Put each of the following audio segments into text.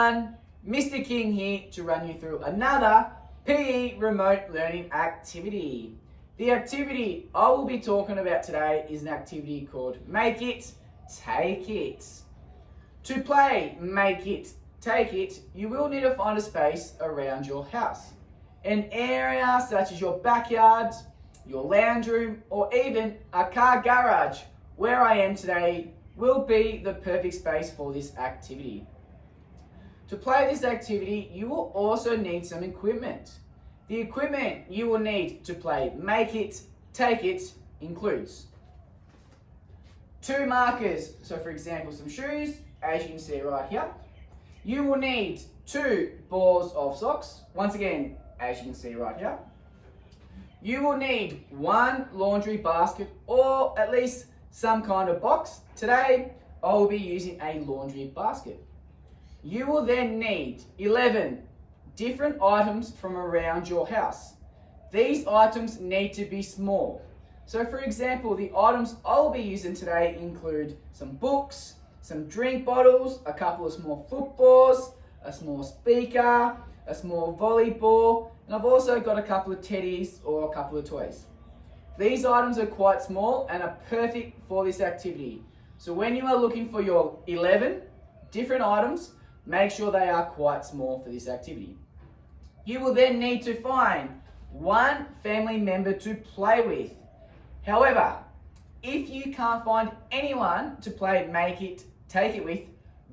everyone, Mr. King here to run you through another PE remote learning activity. The activity I will be talking about today is an activity called Make It, Take It. To play Make It, Take It, you will need to find a space around your house. An area such as your backyard, your lounge room, or even a car garage, where I am today, will be the perfect space for this activity. To play this activity, you will also need some equipment. The equipment you will need to play Make It, Take It includes 2 markers, so for example some shoes, as you can see right here. You will need 2 balls of socks, once again as you can see right here. You will need 1 laundry basket or at least some kind of box. Today I will be using a laundry basket. You will then need 11 different items from around your house. These items need to be small. So for example, the items I will be using today include some books, some drink bottles, a couple of small footballs, a small speaker, a small volleyball, and I've also got a couple of teddies or a couple of toys. These items are quite small and are perfect for this activity. So when you are looking for your 11 different items, make sure they are quite small for this activity. You will then need to find 1 family member to play with. However, if you can't find anyone to play Make It, Take It with,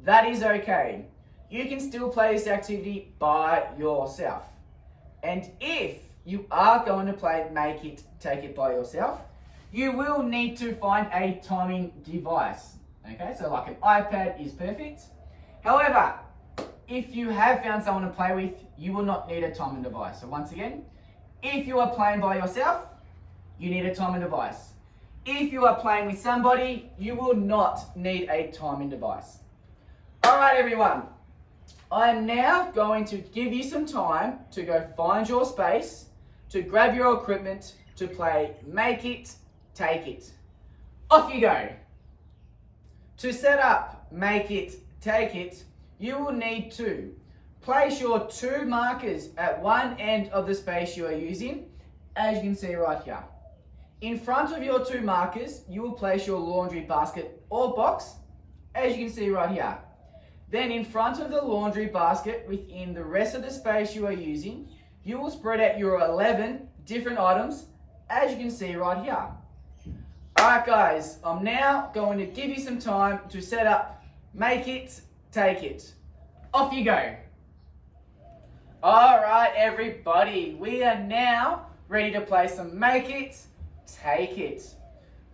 that is okay. You can still play this activity by yourself. And if you are going to play Make It, Take It by yourself, you will need to find a timing device. Okay, so like an iPad is perfect. However, if you have found someone to play with, you will not need a timing device. So once again, if you are playing by yourself, you need a timing device. If you are playing with somebody, you will not need a timing device. All right, everyone. I am now going to give you some time to go find your space, to grab your equipment, to play Make It, Take It. Off you go. To set up Make It, Take It, you will need to place your 2 markers at one end of the space you are using, as you can see right here. In front of your 2 markers, you will place your laundry basket or box, as you can see right here. Then in front of the laundry basket, within the rest of the space you are using, you will spread out your 11 different items, as you can see right here. Alright guys, I'm now going to give you some time to set up Make It, Take It. Off you go. Alright everybody, we are now ready to play some Make It, Take It.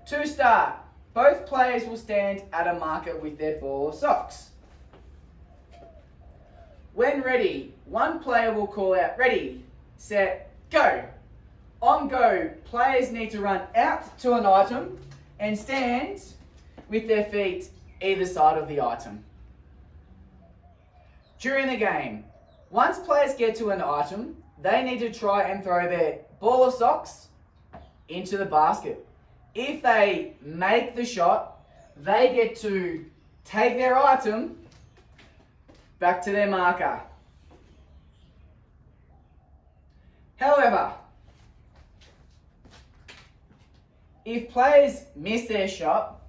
To start, both players will stand at a marker with their ball of socks. When ready, one player will call out ready, set, go. On go, players need to run out to an item and stand with their feet either side of the item. During the game, once players get to an item, they need to try and throw their ball of socks into the basket. If they make the shot, they get to take their item back to their marker. However, if players miss their shot,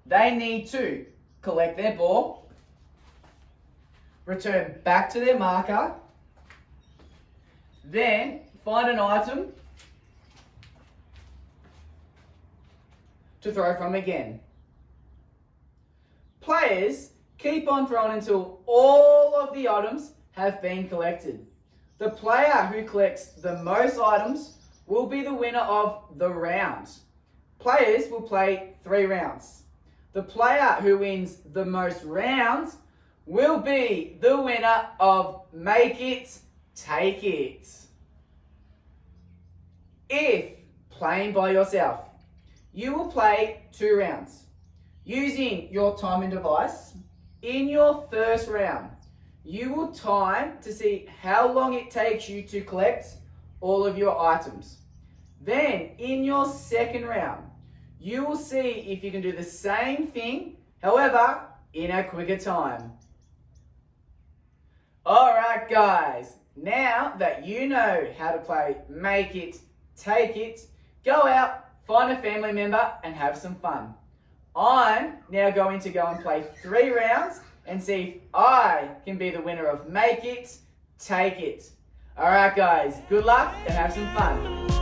they need to collect their ball, return back to their marker, then find an item to throw from again. Players keep on throwing until all of the items have been collected. The player who collects the most items will be the winner of the round. Players will play 3 rounds. The player who wins the most rounds will be the winner of Make It, Take It. If playing by yourself, you will play 2 rounds. Using your timing device, in your first round, you will time to see how long it takes you to collect all of your items. Then, in your second round, you will see if you can do the same thing, however, in a quicker time. Alright guys, now that you know how to play Make It, Take It, go out, find a family member and have some fun. I'm now going to go and play 3 rounds and see if I can be the winner of Make It, Take It. Alright guys, good luck and have some fun.